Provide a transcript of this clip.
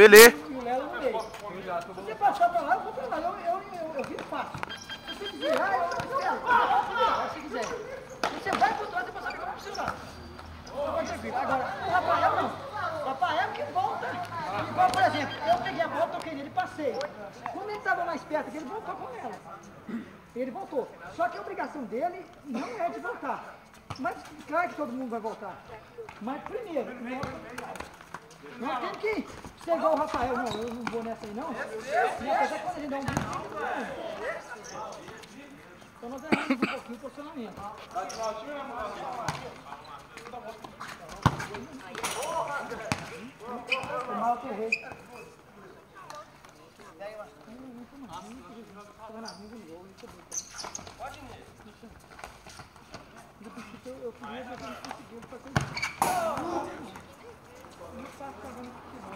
Beleza. E o Léo no meio. Se você passar pra lá, eu vou pra lá. Eu viro fácil. Se você desviar, eu espero. Se quiser. Você vai pro outro lado e passar pra lá. Agora, o Rafael não. O Rafael que volta. Igual, por exemplo, eu peguei a bola, toquei nele e passei. Quando ele estava mais perto aqui, ele voltou com ela. Ele voltou. Só que a obrigação dele não é de voltar. Mas claro que todo mundo vai voltar. Mas primeiro, nós temos que ser igual o Rafael. Não, eu não vou nessa aí não. Apesar que quando a gente dá um bico, então nós erramos um pouquinho o posicionamento. Foi mal que errei. Eu queria ver se ele conseguiu fazer isso. Não está fazendo futebol.